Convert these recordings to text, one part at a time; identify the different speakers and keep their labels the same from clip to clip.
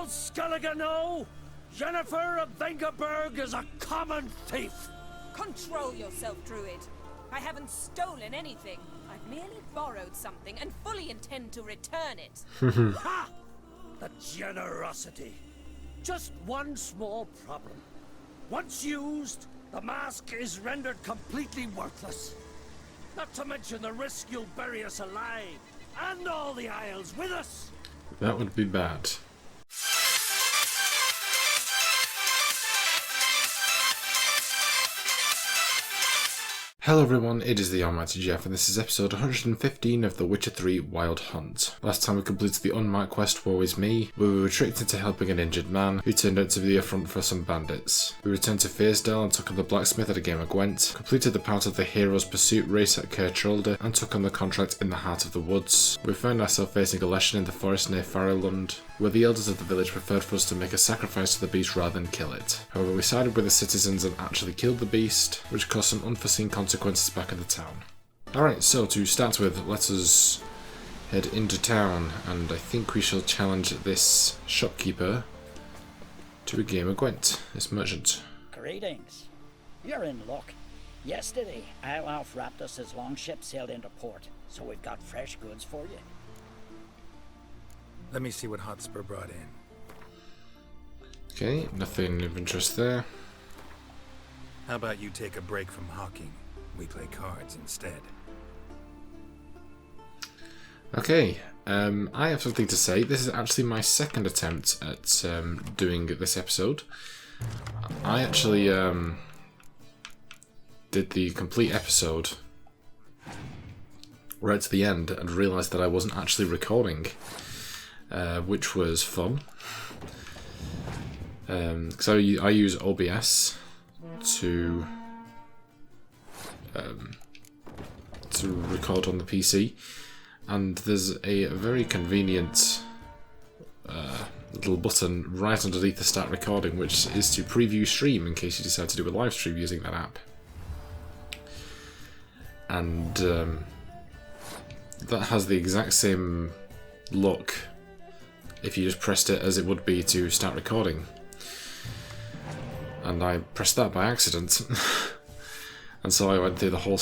Speaker 1: does Skellige know? Yennefer of Vengerberg is a common thief.
Speaker 2: Control yourself, druid. I haven't stolen anything. I've merely borrowed something and fully intend to return it.
Speaker 1: Ha! The generosity. Just one small problem. Once used, the mask is rendered completely worthless. Not to mention the risk you'll bury us alive, and all the Isles with us.
Speaker 3: That would be bad. Hello everyone, it is the Almighty Jeff, and this is episode 115 of The Witcher 3 Wild Hunt. Last time we completed the unmarked quest Woe Is Me, where we were tricked into helping an injured man, who turned out to be a front for some bandits. We returned to Fayrlund and took on the blacksmith at a game of Gwent, completed the part of the hero's pursuit race at Kertrolde, and took on the contract in the heart of the woods. We found ourselves facing a lesson in the forest near Fayrlund, where the elders of the village preferred for us to make a sacrifice to the beast rather than kill it. However, we sided with the citizens and actually killed the beast, which caused some unforeseen consequences back in the town. Alright, so to start with, let us head into town, and I think we shall challenge this shopkeeper to a game of Gwent, this merchant.
Speaker 4: Greetings. You're in luck. Yesterday, Iolaf Raptus's longship sailed into port, so we've got fresh goods for you.
Speaker 5: Let me see what Hotspur brought in.
Speaker 3: Okay, nothing of interest there.
Speaker 5: How about you take a break from hawking? We play cards instead.
Speaker 3: Okay, I have something to say. This is actually my second attempt at doing this episode. I actually did the complete episode right to the end and realised that I wasn't actually recording, which was fun. Because I use OBS to record on the PC, and there's a very convenient little button right underneath the start recording, which is to preview stream in case you decide to do a live stream using that app. And that has the exact same look if you just pressed it as it would be to start recording. And I pressed that by accident. And so I went through the whole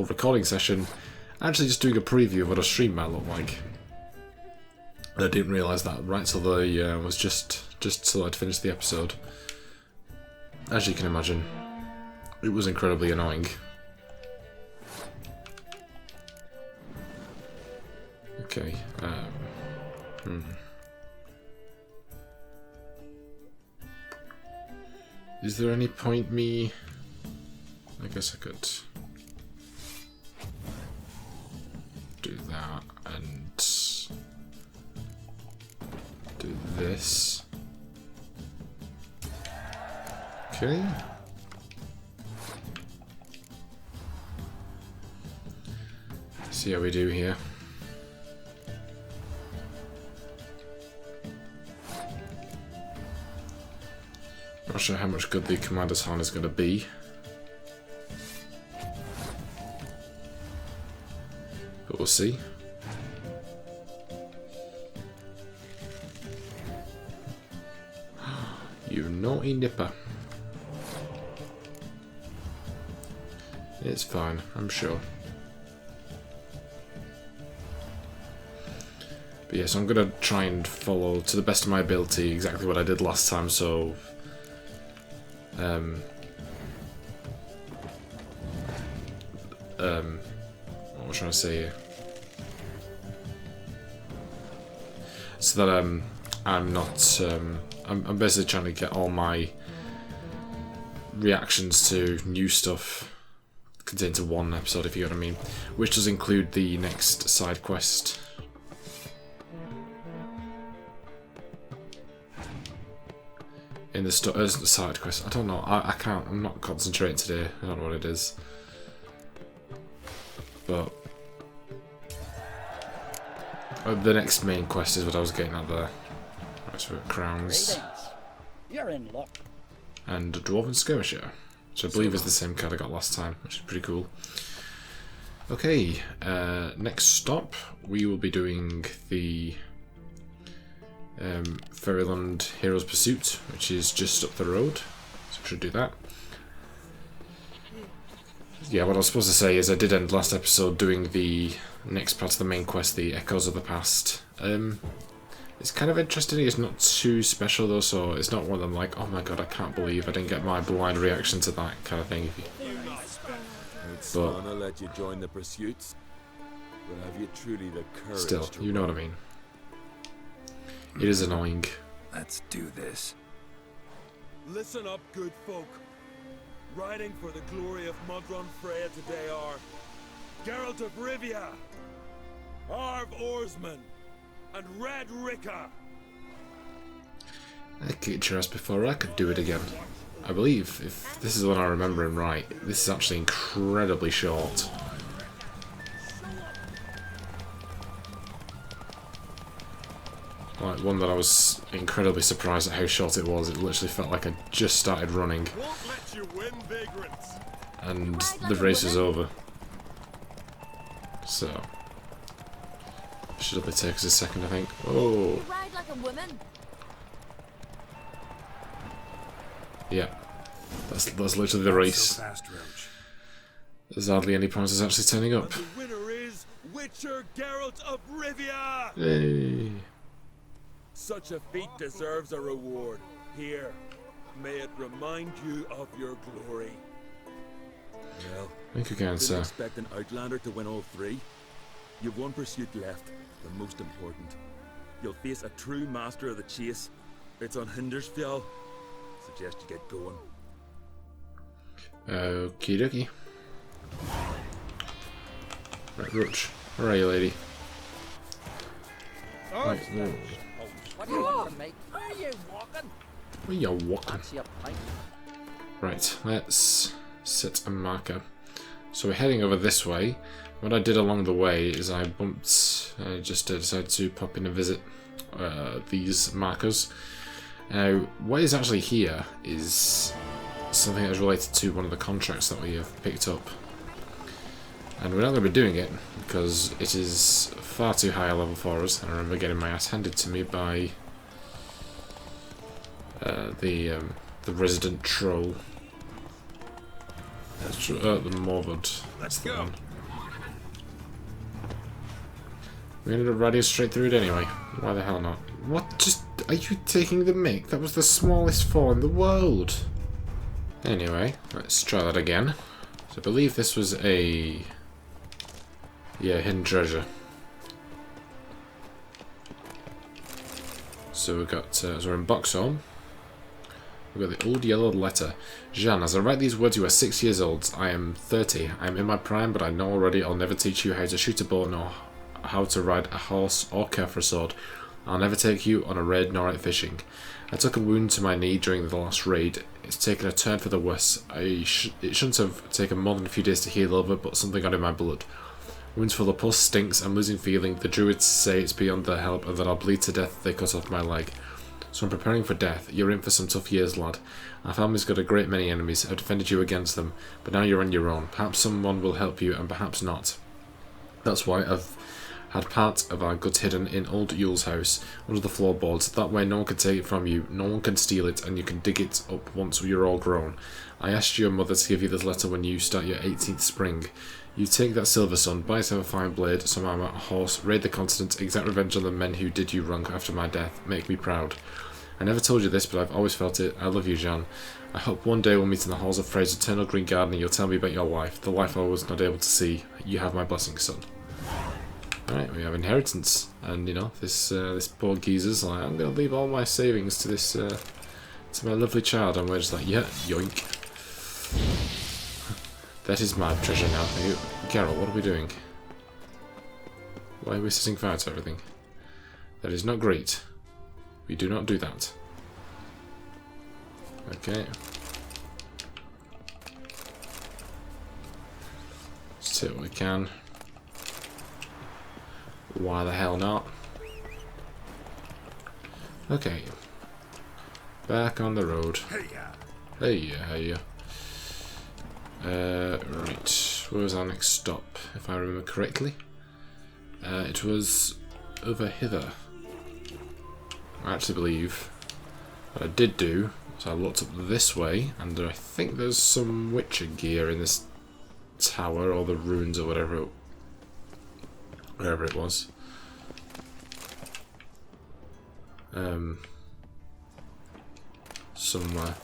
Speaker 3: recording session, actually just doing a preview of what a stream might look like. And I didn't realise that right till the was just till I'd finished the episode. As you can imagine, it was incredibly annoying. Okay. Is there any point me... I guess I could do that and do this. Okay. See how we do here. Not sure how much good the Commander's Horn is going to be. But we'll see. You naughty nipper. It's fine, I'm sure. But yes, I'm going to try and follow, to the best of my ability, exactly what I did last time, so... what was I trying to say here? So that I'm not I'm basically trying to get all my reactions to new stuff contained to one episode, if you know what I mean, which does include the next side quest. In the side quest, I don't know. I can't. I'm not concentrating today. I don't know what it is. But the next main quest is what I was getting at there. That's for crowns.
Speaker 4: Greetings. You're in luck.
Speaker 3: And a Dwarven Skirmisher, which I believe is the same card I got last time, which is pretty cool. Okay, next stop we will be doing the Fayrlund Hero's Pursuit, which is just up the road, so we should do that. Yeah, what I was supposed to say is I did end last episode doing the next part of the main quest, the Echoes of the Past. It's kind of interesting, it's not too special though, so it's not one of them like, oh my god, I can't believe I didn't get my blind reaction to that kind of thing.
Speaker 6: I'll let you join the pursuits, but have you truly the courage?
Speaker 3: Still, you know what I mean. It is annoying.
Speaker 5: Let's do this.
Speaker 6: Listen up, good folk. Riding for the glory of Modron Freya today are Geralt of Rivia, Arv Oarsman, and Red Ricker.
Speaker 3: I kicked your ass before I could do it again. I believe, if this is the one I'm remembering right, this is actually incredibly short. Like, one that I was incredibly surprised at how short it was. It literally felt like I just started running. And the race is over. So. Should only take us a second, I think. Oh.
Speaker 2: Ride like a woman.
Speaker 3: Yeah. That's literally the race.
Speaker 5: So fast, Roach.
Speaker 3: There's hardly any promises actually turning up.
Speaker 6: And the winner is Witcher Geralt of Rivia!
Speaker 3: Hey.
Speaker 6: Such a feat deserves a reward. Here, may it remind you of your glory. Well,
Speaker 3: Thank you again,
Speaker 6: didn't
Speaker 3: sir.
Speaker 6: expect an Outlander to win all three. You've one pursuit left, the most important. You'll face a true master of the chase. It's on Hindersfjall. Suggest you get going.
Speaker 3: Okie dokie. Right, Roach. Where are you, lady? Right, whoa.
Speaker 4: What do you want from me? Where are you walking?
Speaker 3: Where you walking?
Speaker 4: Fancy a pint?
Speaker 3: Right, let's set a marker. So we're heading over this way. What I did along the way is I just decided to pop in and visit these markers. Now, what is actually here is something that is related to one of the contracts that we have picked up. And we're not going to be doing it because it is far too high a level for us. I remember getting my ass handed to me by the resident troll. The Morvud.
Speaker 5: Let's go.
Speaker 3: We ended up riding straight through it anyway. Why the hell not? What? Just are you taking the mick? That was the smallest fall in the world. Anyway, let's try that again. So I believe this was a hidden treasure. So we've got so we're in Boxholm. We've got the old yellow letter. Jean, as I write these words, you are 6 years old. I am 30. I am in my prime, but I know already I'll never teach you how to shoot a bow nor how to ride a horse or care for a sword. I'll never take you on a raid nor out fishing. I took a wound to my knee during the last raid. It's taken a turn for the worse. It shouldn't have taken more than a few days to heal over, but something got in my blood. Wounds full of pus, stinks, I'm losing feeling. The druids say it's beyond their help and that I'll bleed to death if they cut off my leg. So I'm preparing for death. You're in for some tough years, lad. Our family's got a great many enemies. I've defended you against them, but now you're on your own. Perhaps someone will help you, and perhaps not. That's why I've had part of our goods hidden in old Yule's house, under the floorboards. That way no one can take it from you, no one can steal it, and you can dig it up once you're all grown. I asked your mother to give you this letter when you start your 18th spring. You take that silver sun, buy yourself a fine blade, some armour, a horse, raid the continent, exact revenge on the men who did you wrong after my death. Make me proud. I never told you this, but I've always felt it. I love you, Jean. I hope one day we'll meet in the halls of Frey's eternal green garden and you'll tell me about your life, the life I was not able to see. You have my blessing, son. Alright, we have inheritance. And, you know, this poor geezer's like, I'm going to leave all my savings to this, to my lovely child. And we're just like, yeah, yoink. That is my treasure now. Geralt, what are we doing? Why are we setting fire to everything? That is not great. We do not do that. Okay. Let's take what we can. Why the hell not? Okay. Back on the road. Hey. Right. Where was our next stop, if I remember correctly? It was over hither. I actually believe what I did do was I looked up this way, and I think there's some Witcher gear in this tower, or the ruins, or whatever it was. Somewhere.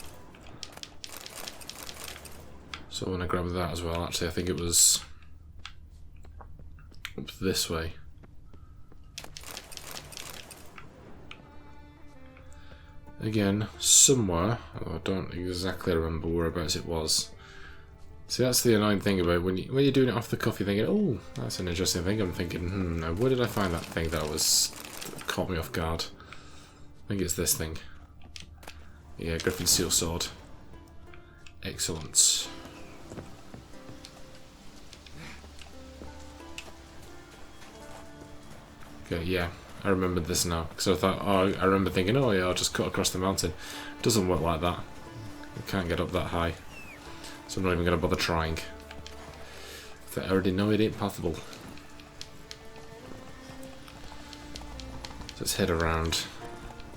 Speaker 3: So I want to grab that as well. Actually, I think it was up this way. Again, somewhere, although I don't exactly remember whereabouts it was. See, that's the annoying thing about when you're doing it off the cuff, you're thinking, oh, that's an interesting thing. I'm thinking, now where did I find that thing that caught me off guard? I think it's this thing. Yeah, Griffin's Steel Sword. Excellent. Okay, yeah, I remembered this now. So I thought, I remember thinking, oh yeah, I'll just cut across the mountain. It doesn't work like that. You can't get up that high. So I'm not even going to bother trying. I already know it ain't possible. Let's head around.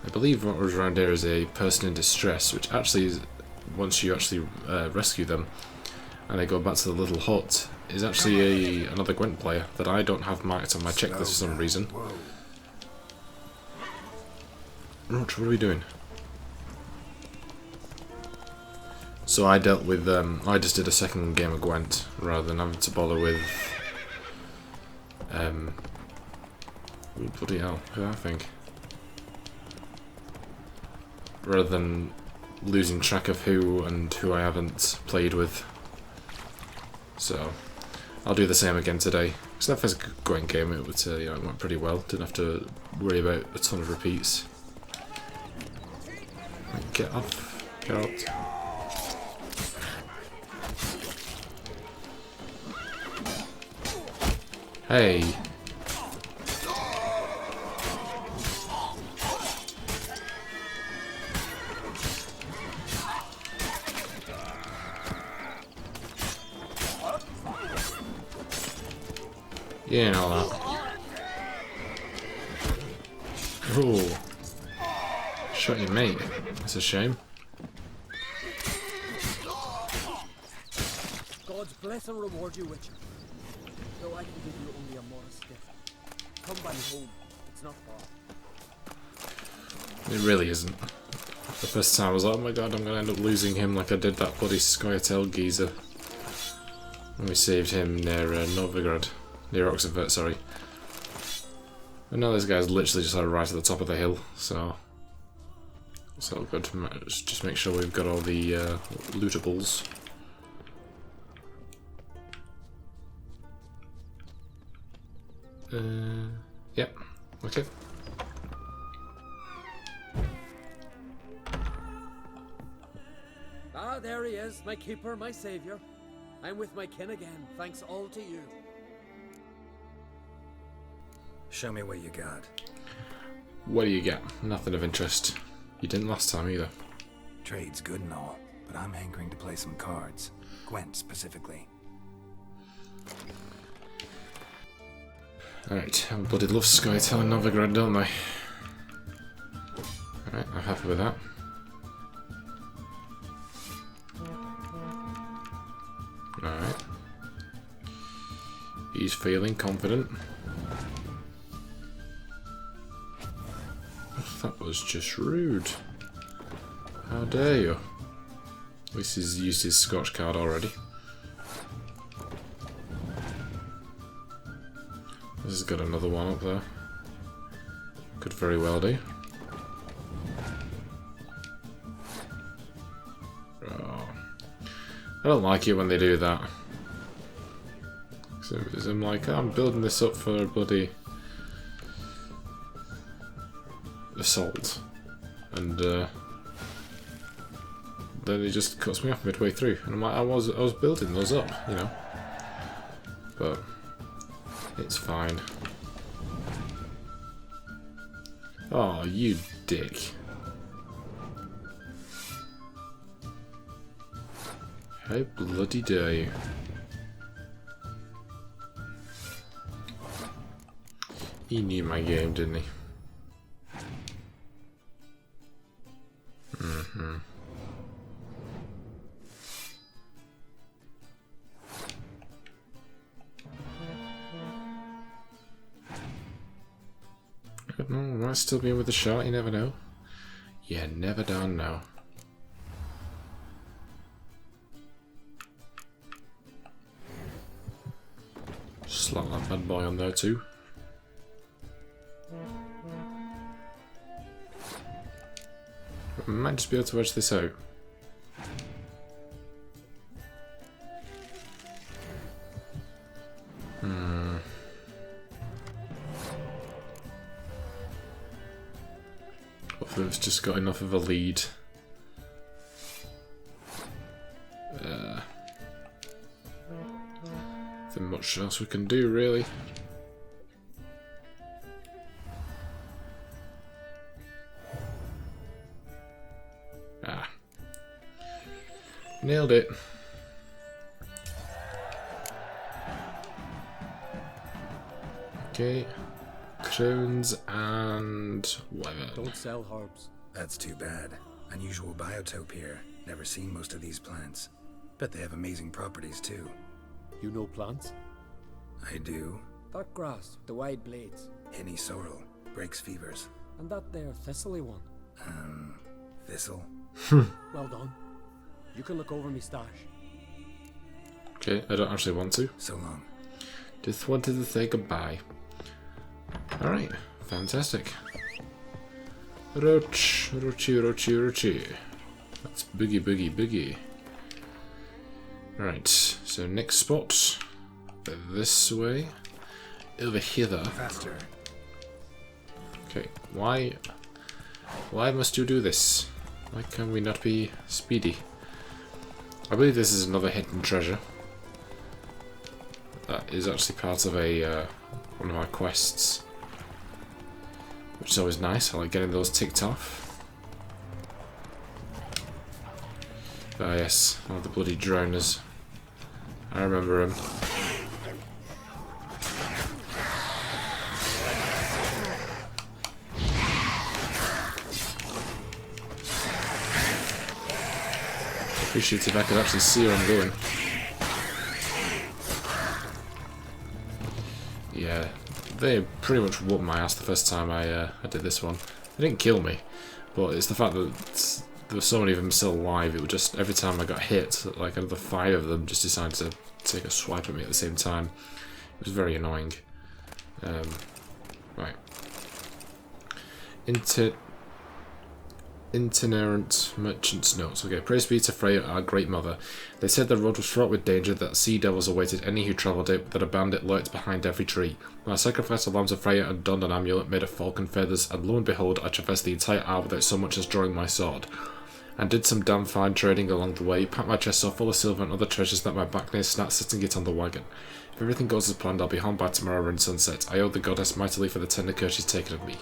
Speaker 3: I believe what was around here is a person in distress, which actually is, once you actually rescue them and they go back to the little hut, is actually another Gwent player that I don't have marked on my checklist for some reason. Roach, what are we doing? So I dealt with, I just did a second game of Gwent rather than having to bother with, ooh, bloody hell, who I think. Rather than losing track of who and who I haven't played with. So I'll do the same again today. Because that first Gwent game, it went pretty well. Didn't have to worry about a ton of repeats. Right, get off. Get out. Hey. Yeah, and all that. Ooh. Shot your mate. That's a shame.
Speaker 1: God's bless and reward you, Witcher. Though I can give you only a modest gift. Come by home. It's not far.
Speaker 3: It really isn't. The first time I was like, oh my god, I'm gonna end up losing him like I did that bloody Scoia'tael geezer. And we saved him near Novigrad. Near Oxenfurt, sorry. And now this guy's literally just right at the top of the hill, so it's all good. Just make sure we've got all the lootables. Yep, okay.
Speaker 1: Ah, there he is, my keeper, my saviour. I'm with my kin again, thanks all to you.
Speaker 5: Show me what you got.
Speaker 3: What do you get? Nothing of interest. You didn't last time either.
Speaker 5: Trade's good and all, but I'm hankering to play some cards. Gwent specifically.
Speaker 3: Alright, I bloody love Scoia'tael and Novigrad, don't they? Alright, I'm happy with that. Alright. He's feeling confident. That was just rude. How dare you? At least he's used his scorched card already. This has got another one up there. Could very well do. Oh. I don't like it when they do that. So I'm like, oh, I'm building this up for a bloody assault, and then he just cuts me off midway through, and I'm like, I was building those up, you know, but it's fine. Oh, you dick! How bloody dare you! He knew my game, didn't he? I don't know, might still be in with the shot, you never know. You never don't know. Slap that bad boy on there too. I might just be able to edge this out. Hopefully it's just got enough of a lead. Nothing much else we can do really. Ah. Nailed it. Okay. Crowns and whatever.
Speaker 7: Don't sell herbs.
Speaker 5: That's too bad. Unusual biotope here. Never seen most of these plants. Bet they have amazing properties too.
Speaker 7: You know plants?
Speaker 5: I do.
Speaker 7: That grass, the wide blades.
Speaker 5: Henny sorrel. Breaks fevers.
Speaker 7: And that there thistly one.
Speaker 5: Thistle.
Speaker 7: Well done. You can look over me stash.
Speaker 3: Okay, I don't actually want to.
Speaker 5: So long.
Speaker 3: Just wanted to say goodbye. Alright, fantastic. Roach, roachy, roachy, roachy. That's boogie, boogie, boogie. Right, so next spot. This way. Over hither.
Speaker 5: Faster.
Speaker 3: Okay, why must you do this? Why can we not be speedy? I believe this is another hidden treasure. That is actually part of a one of our quests. Which is always nice, I like getting those ticked off. Ah yes, one of the bloody drowners. I remember him. Appreciate if I could actually see where I'm going. Yeah, they pretty much whooped my ass the first time I did this one. They didn't kill me, but it's the fact that there were so many of them still alive. It was just every time I got hit, like another 5 of them just decided to take a swipe at me at the same time. It was very annoying. Right. Itinerant merchant's notes. Okay, praise be to Freya, our great mother. They said the road was fraught with danger, that sea devils awaited any who travelled it, that a bandit lurked behind every tree. When I sacrificed the lamb to Freya and donned an amulet made of falcon feathers, and lo and behold, I traversed the entire isle without so much as drawing my sword. And did some damn fine trading along the way, packed my chest so full of silver and other treasures that my back near snapped sitting it on the wagon. If everything goes as planned, I'll be home by tomorrow around sunset. I owe the goddess mightily for the tender care she's taken of me.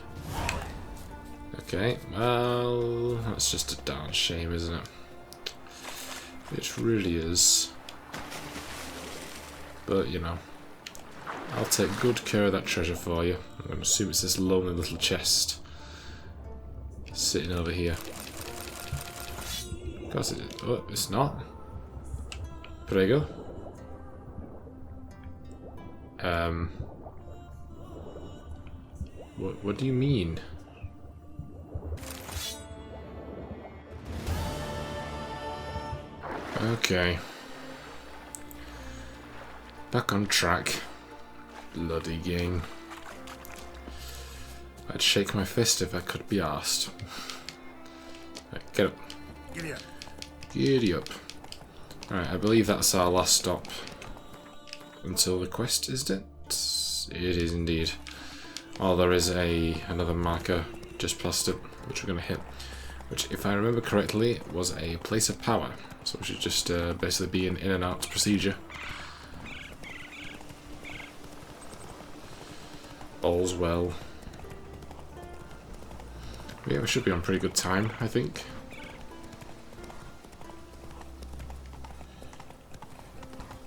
Speaker 3: Okay, well, that's just a darn shame, isn't it? It really is. But, you know, I'll take good care of that treasure for you. I'm going to assume it's this lonely little chest sitting over here. Of course it is. Oh, it's not. Prego. What do you mean? Okay. Back on track. Bloody gang. I'd shake my fist if I could be asked. Right, get up.
Speaker 5: Giddy up.
Speaker 3: Giddy up. Alright, I believe that's our last stop. Until the quest, isn't it? It is indeed. Oh, there is another marker just past it, which we're going to hit. Which, if I remember correctly, was a place of power. So we should just basically be an in and out procedure. All's well. Yeah, we should be on pretty good time, I think.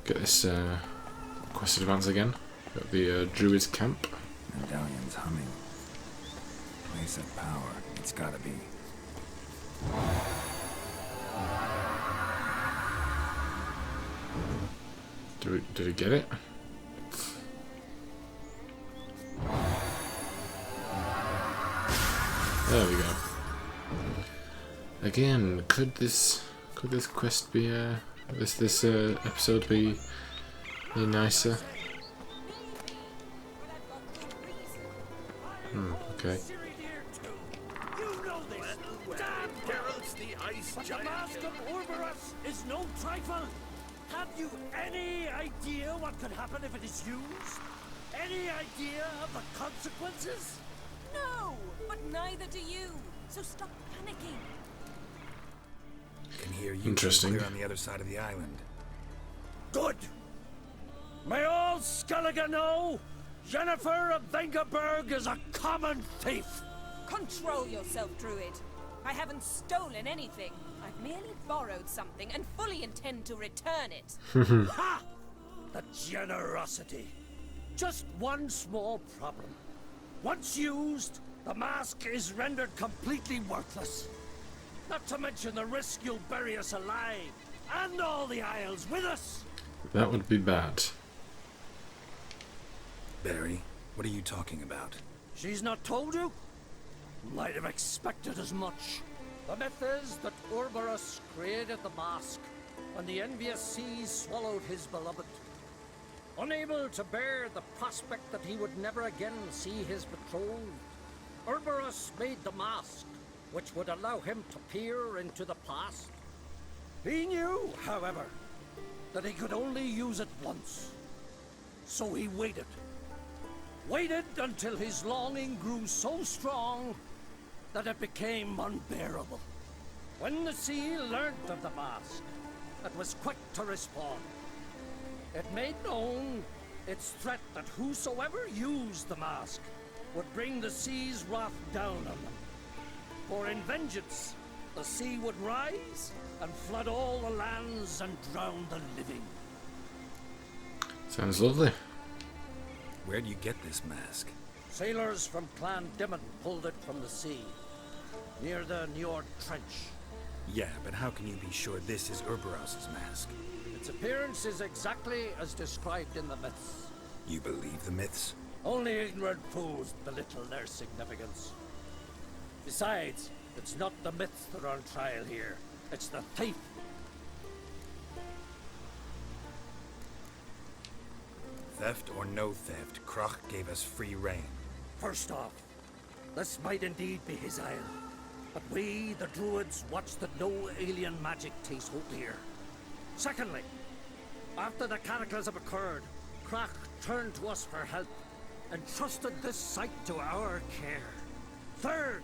Speaker 3: Get this quest advance again. At the druid's camp.
Speaker 5: Medallion's humming. Place of power. It's gotta be.
Speaker 3: Did he get it? There we go. Again, could this quest be this episode be any nicer? Okay.
Speaker 1: Ciri dear, too. You know this. Damn Geralt's the ice but giant. The Mask of Uroborus is no trifle. Have you any idea what could happen if it is used? Any idea of the consequences?
Speaker 2: No, but neither do you. So stop panicking.
Speaker 5: Can hear you
Speaker 3: Interesting.
Speaker 5: clear on the other side of the island.
Speaker 1: Good. May all Skellige know, Yennefer of Vengerberg is a common thief.
Speaker 2: Control yourself, druid. I haven't stolen anything. I've merely borrowed something and fully intend to return it.
Speaker 1: Ha! The generosity. Just one small problem. Once used, the mask is rendered completely worthless. Not to mention the risk you'll bury us alive, and all the Isles with us.
Speaker 3: That would be bad.
Speaker 5: Barry, what are you talking about?
Speaker 1: She's not told you? Might have expected as much. The myth is that Uroborus created the mask when the envious seas swallowed his beloved. Unable to bear the prospect that he would never again see his betrothed, Uroborus made the mask, which would allow him to peer into the past. He knew, however, that he could only use it once. So he waited. Waited until his longing grew so strong that it became unbearable. When the sea learnt of the mask, it was quick to respond. It made known its threat that whosoever used the mask would bring the sea's wrath down on them. For in vengeance, the sea would rise and flood all the lands and drown the living.
Speaker 3: Sounds lovely.
Speaker 5: Where'd you get this mask?
Speaker 1: Sailors from Clan Dimon pulled it from the sea, near the Njord Trench.
Speaker 5: Yeah, but how can you be sure this is Uroboros's mask?
Speaker 1: Its appearance is exactly as described in the myths.
Speaker 5: You believe the myths?
Speaker 1: Only ignorant fools belittle their significance. Besides, it's not the myths that are on trial here. It's the thief.
Speaker 5: Theft or no theft, Kroch gave us free rein.
Speaker 1: First off, this might indeed be his isle. But we, the druids, watch that no alien magic takes hold here. Secondly, after the cataclysm occurred, Kroch turned to us for help and trusted this site to our care. Third,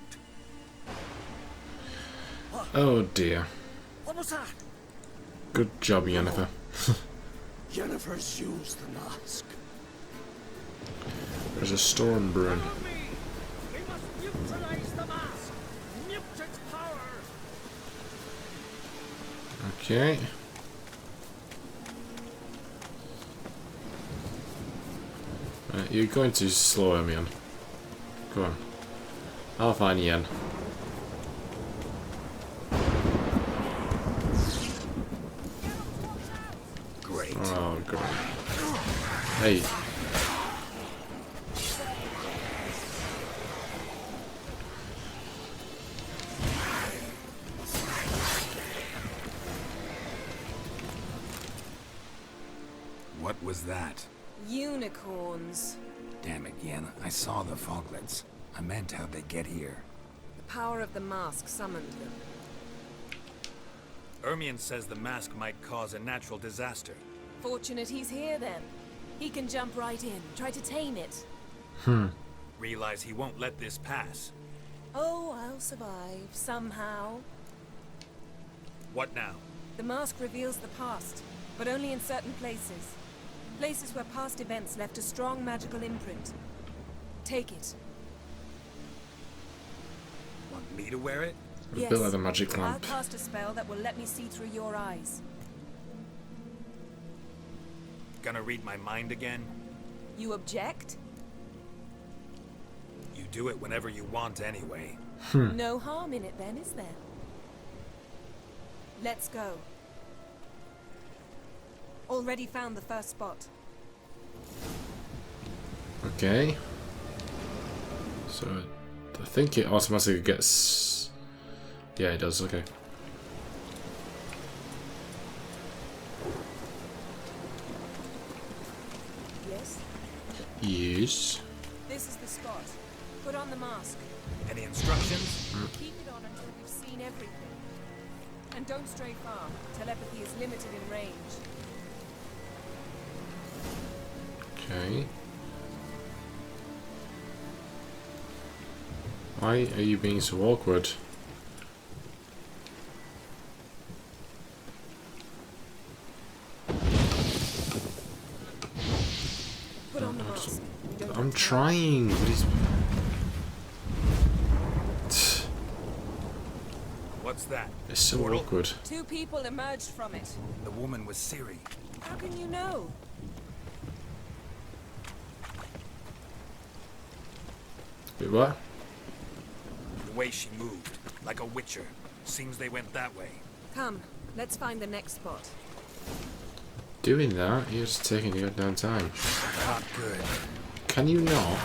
Speaker 3: Oh dear.
Speaker 1: what was that?
Speaker 3: Good job, Yennefer.
Speaker 1: Yennefer's used the mask.
Speaker 3: There's a storm brewing.
Speaker 1: Follow me! We must neutralize the mask! Mute its power!
Speaker 3: Okay. Right, you're going too slow, Ermion. Go on. I'll find Yen.
Speaker 5: Great.
Speaker 3: Oh, God. Hey.
Speaker 5: What was that?
Speaker 2: Unicorns.
Speaker 5: Damn it, Yen. I saw the foglets. I meant how'd they get here?
Speaker 2: The power of the mask summoned them.
Speaker 5: Ermion says the mask might cause a natural disaster.
Speaker 2: Fortunate he's here then. He can jump right in, try to tame it.
Speaker 5: Realize he won't let this pass.
Speaker 2: Oh, I'll survive, somehow.
Speaker 5: What now?
Speaker 2: The mask reveals the past, but only in certain places. Places where past events left a strong magical imprint. Take it.
Speaker 5: Want me to wear it?
Speaker 3: A bit like the magic
Speaker 2: I'll
Speaker 3: lamp.
Speaker 2: cast a spell that will let me see through your eyes.
Speaker 5: Gonna read my mind again?
Speaker 2: You object?
Speaker 5: You do it whenever you want anyway.
Speaker 2: No harm in it then, is there? Let's go. Already found the first spot.
Speaker 3: Okay. So I think it automatically gets... Yeah, it does, okay.
Speaker 2: Yes?
Speaker 3: Yes.
Speaker 2: This is the spot. Put on the mask.
Speaker 6: Any instructions?
Speaker 2: Keep it on until we've seen everything. And don't stray far. Telepathy is limited in range.
Speaker 3: Okay. Why are you being so awkward?
Speaker 2: Put on the mask. We don't
Speaker 3: I'm
Speaker 2: have to-
Speaker 3: trying, but he's...
Speaker 6: What's that?
Speaker 3: It's so
Speaker 6: Portal?
Speaker 3: awkward.
Speaker 2: 2 people emerged from it.
Speaker 5: The woman was Ciri.
Speaker 2: How can you know?
Speaker 3: Wait, what?
Speaker 6: The way she moved, like a witcher. Seems they went that way.
Speaker 2: Come, let's find the next spot.
Speaker 3: Doing that, you're just taking your damn time.
Speaker 5: Not good.
Speaker 3: Can you not?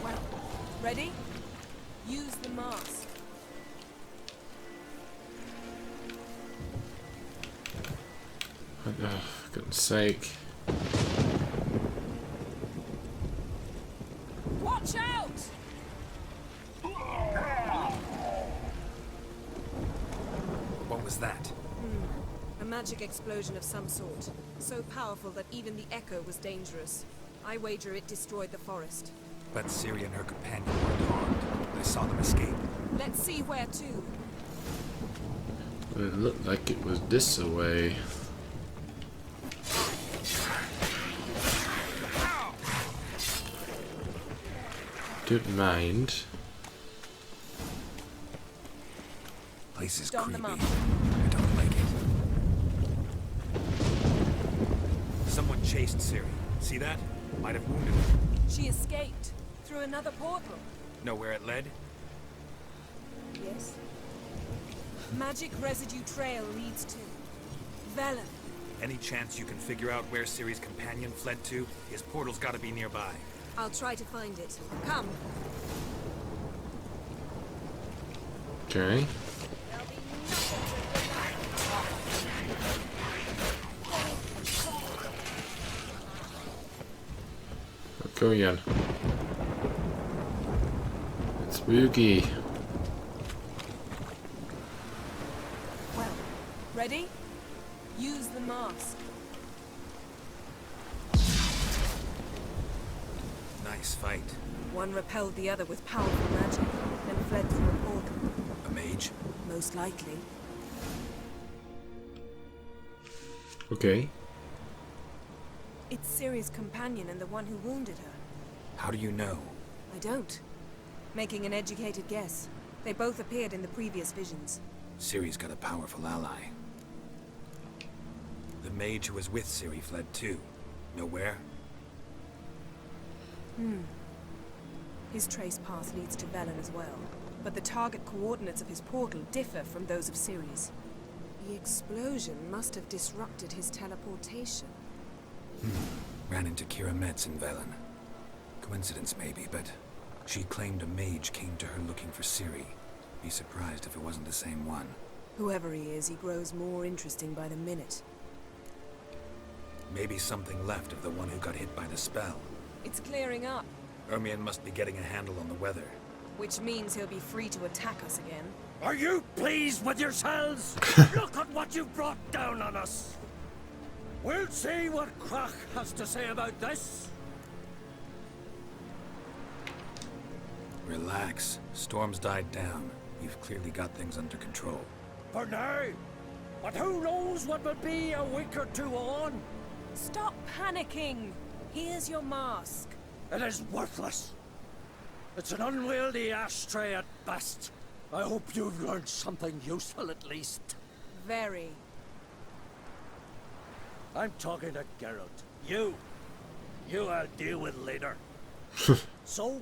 Speaker 2: Well, ready? Use the mask.
Speaker 3: Oh, for goodness sake.
Speaker 2: Watch out!
Speaker 5: What was that?
Speaker 2: A magic explosion of some sort. So powerful that even the echo was dangerous. I wager it destroyed the forest.
Speaker 5: But Ciri and her companion weren't harmed. I saw them escape.
Speaker 2: Let's see where to.
Speaker 3: It looked like it was this away. Don't mind.
Speaker 5: Place is
Speaker 2: Don
Speaker 5: creepy.
Speaker 2: them up.
Speaker 5: I don't like it.
Speaker 6: Someone chased Ciri. See that? Might have wounded her.
Speaker 2: She escaped through another portal.
Speaker 6: Know where it led?
Speaker 2: Yes. Magic residue trail leads to Velen.
Speaker 6: Any chance you can figure out where Ciri's companion fled to? His portal's gotta be nearby.
Speaker 2: I'll try to find it. Come.
Speaker 3: Okay. Go again. It's spooky.
Speaker 2: Well, ready? Use the mask.
Speaker 6: Nice fight.
Speaker 2: One repelled the other with powerful magic, then fled through a portal.
Speaker 5: A mage?
Speaker 2: Most likely.
Speaker 3: Okay.
Speaker 2: It's Ciri's companion and the one who wounded her.
Speaker 5: How do you know?
Speaker 2: I don't. Making an educated guess. They both appeared in the previous visions.
Speaker 5: Ciri's got a powerful ally.
Speaker 6: The mage who was with Ciri fled too. Know where?
Speaker 2: His trace path leads to Velen as well. But the target coordinates of his portal differ from those of Ciri's. The explosion must have disrupted his teleportation.
Speaker 5: Ran into Kira Metz in Velen. Coincidence maybe, but she claimed a mage came to her looking for Ciri. Be surprised if it wasn't the same one.
Speaker 2: Whoever he is, he grows more interesting by the minute.
Speaker 6: Maybe something left of the one who got hit by the spell.
Speaker 2: It's clearing up,
Speaker 6: Ermion must be getting a handle on the weather.
Speaker 2: which means he'll be free to attack us again.
Speaker 1: Are you pleased with yourselves? Look at what you've brought down on us. We'll see what Krach has to say about this.
Speaker 5: Relax. Storm's died down. You've clearly got things under control.
Speaker 1: For now. But who knows what will be a week or two on?
Speaker 2: Stop panicking! Here's your mask.
Speaker 1: It is worthless. It's an unwieldy ashtray at best. I hope you've learned something useful at least.
Speaker 2: Very.
Speaker 1: I'm talking to Geralt. You I'll deal with later. So,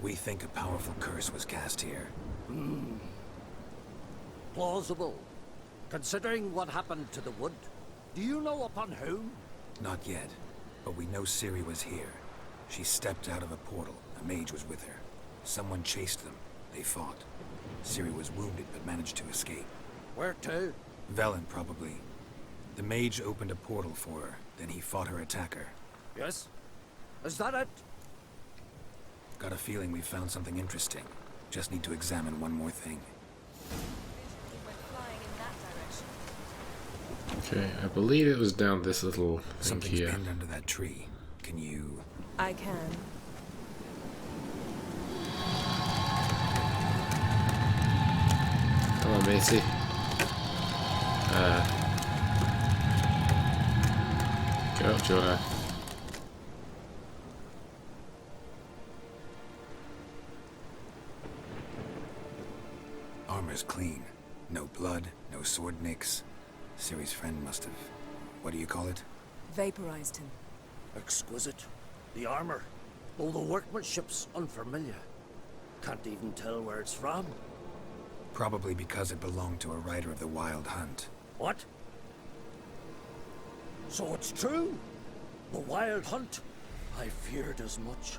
Speaker 5: We think a powerful curse was cast here.
Speaker 1: plausible. Considering what happened to the wood, do you know upon whom?
Speaker 5: Not yet, but we know Ciri was here. She stepped out of a portal. A mage was with her. Someone chased them. They fought. Ciri was wounded but managed to escape.
Speaker 1: Where to?
Speaker 5: Velen, probably. The mage opened a portal for her, then he fought her attacker.
Speaker 1: Yes? Is that it?
Speaker 5: Got a feeling we found something interesting. Just need to examine one more thing.
Speaker 3: Okay, I believe it was down this little thing
Speaker 5: Something's
Speaker 3: here.
Speaker 5: pinned under that tree. Can you...
Speaker 2: I can.
Speaker 3: Come on, matey. Go, Jonah.
Speaker 5: Armor's clean. No blood, no sword nicks. Ciri's friend must have... What do you call it?
Speaker 2: Vaporized him.
Speaker 1: Exquisite. The armor, though the workmanship's unfamiliar. Can't even tell where it's from.
Speaker 5: Probably because it belonged to a rider of the Wild Hunt.
Speaker 1: What? So it's true? The Wild Hunt? I feared as much.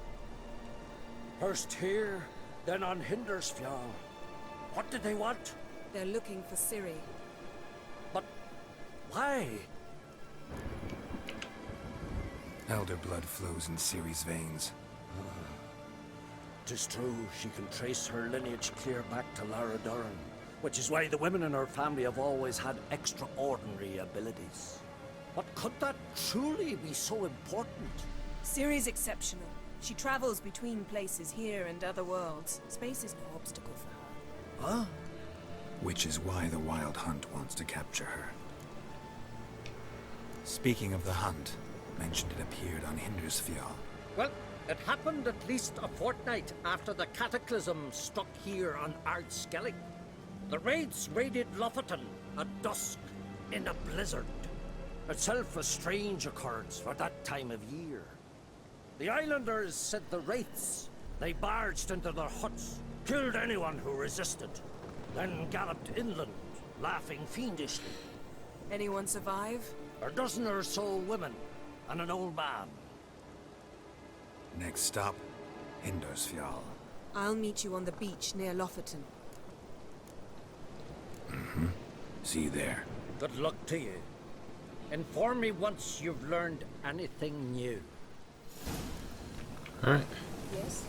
Speaker 1: First here, then on Hindersfjall. What did they want?
Speaker 2: They're looking for Ciri.
Speaker 1: But why?
Speaker 5: Elder blood flows in Ciri's veins.
Speaker 1: 'Tis true, she can trace her lineage clear back to Lara Duran, which is why the women in her family have always had extraordinary abilities. But could that truly be so important?
Speaker 2: Ciri's exceptional. She travels between places here and other worlds. Space is no obstacle for her.
Speaker 1: Huh?
Speaker 5: Which is why the Wild Hunt wants to capture her. Speaking of the hunt, mentioned it appeared on Hindersfjall.
Speaker 1: Well, it happened at least a fortnight after the cataclysm struck here on Ardskellig. The raids raided Lofoten at dusk in a blizzard. Itself a strange occurrence for that time of year. The islanders said the wraiths. They barged into their huts, killed anyone who resisted, then galloped inland, laughing fiendishly.
Speaker 2: Anyone survive?
Speaker 1: A dozen or so women and an old man.
Speaker 5: Next stop, Hindersfjall.
Speaker 2: I'll meet you on the beach near Lofoten.
Speaker 5: See you there.
Speaker 1: Good luck to you. Inform me once you've learned anything new.
Speaker 3: Alright.
Speaker 2: Yes?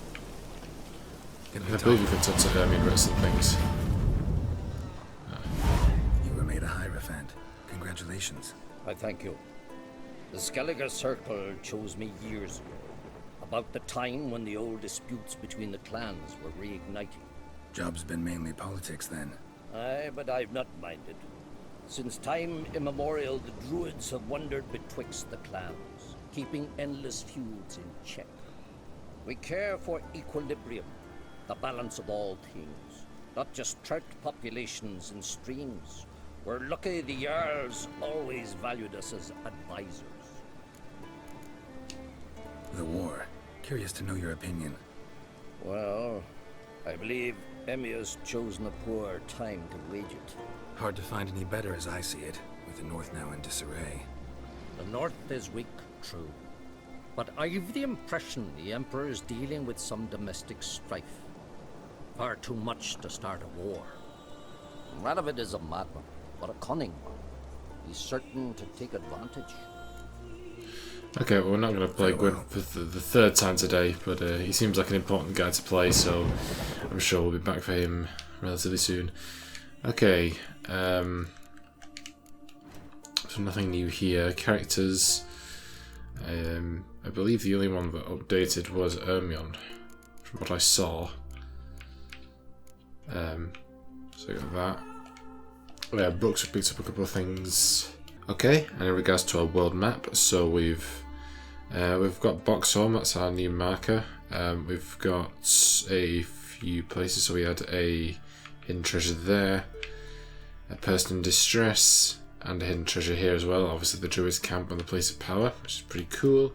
Speaker 5: Can
Speaker 3: I
Speaker 5: we
Speaker 3: believe you
Speaker 5: talk?
Speaker 3: can talk to Hermion about some things.
Speaker 5: You were made a Hierophant. Congratulations.
Speaker 1: I thank you. The Skellige Circle chose me years ago, about the time when the old disputes between the clans were reigniting.
Speaker 5: Job's been mainly politics then.
Speaker 1: Aye, but I've not minded. Since time immemorial, the druids have wandered betwixt the clans, keeping endless feuds in check. We care for equilibrium, the balance of all things, not just trout populations and streams. We're lucky the Jarls always valued us as advisors.
Speaker 5: The war. Curious to know your opinion.
Speaker 1: Well, I believe Emmia's chosen a poor time to wage it.
Speaker 5: Hard to find any better as I see it, with the North now in disarray.
Speaker 1: The North is weak, true. But I've the impression the Emperor is dealing with some domestic strife. Far too much to start a war. Radovid is a madman, but a cunning one. He's certain to take advantage.
Speaker 3: Okay, well, we're not going to play Gwent for the third time today, but he seems like an important guy to play, so I'm sure we'll be back for him relatively soon. Okay, so nothing new here. Characters, I believe the only one that updated was Ermion, from what I saw. So we got that. Yeah, books, we picked up a couple of things. Okay, and in regards to our world map, so we've got Boxholm, that's our new marker. We've got a few places, so we had a hidden treasure there, a person in distress, and a hidden treasure here as well. Obviously the druid's camp and the place of power, which is pretty cool.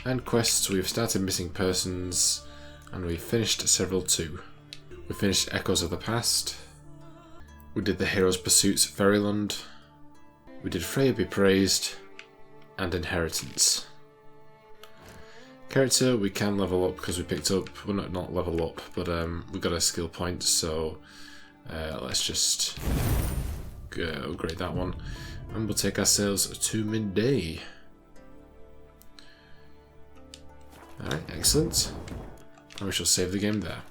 Speaker 3: And quests, we've started missing persons, and we've finished several too. We finished Echoes of the Past. We did the Hero's Pursuits Fayrlund. We did Freya Be Praised, and Inheritance. Character, we can level up because we picked up, well not level up, but we got a skill point, so let's just upgrade that one. And we'll take ourselves to midday. Alright, excellent. And we shall save the game there.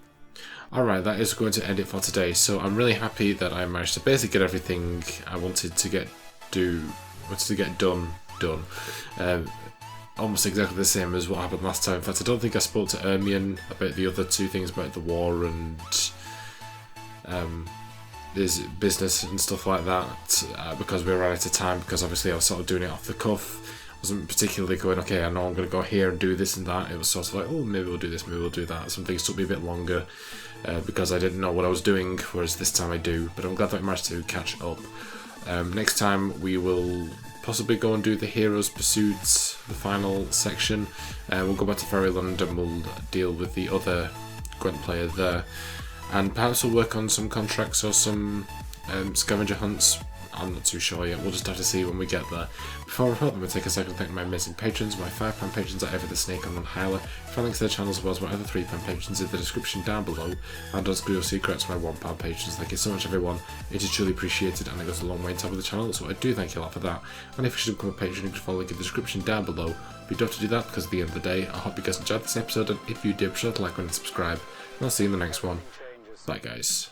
Speaker 3: Alright, that is going to end it for today. So I'm really happy that I managed to basically get everything I wanted to get done. Almost exactly the same as what happened last time. In fact, I don't think I spoke to Ermion about the other two things about the war and his business and stuff like that, because we were out of time, because obviously I was sort of doing it off the cuff. I wasn't particularly going, okay, I know I'm going to go here and do this and that. It was sort of like, oh, maybe we'll do this, maybe we'll do that. Some things took me a bit longer because I didn't know what I was doing, whereas this time I do. But I'm glad that I managed to catch up. Next time we will possibly go and do the Hero's Pursuits, the final section. We'll go back to Fayrlund and we'll deal with the other Gwent player there. And perhaps we'll work on some contracts or some scavenger hunts. I'm not too sure yet, we'll just have to see when we get there. Before I wrap up, I'm going to take a second to thank my amazing patrons. My £5 patrons are Ever the Snake and Hyla. Find links to their channels as well as my other £3 patrons in the description down below. And Unscrew Your Secrets, my £1 patrons. Thank you so much everyone, it is truly appreciated and it goes a long way on top of the channel, so I do thank you a lot for that. And if you should become a patron, you can follow the link in the description down below. But you don't have to do that because at the end of the day, I hope you guys enjoyed this episode, and if you did, be sure to like and subscribe. And I'll see you in the next one. Bye guys.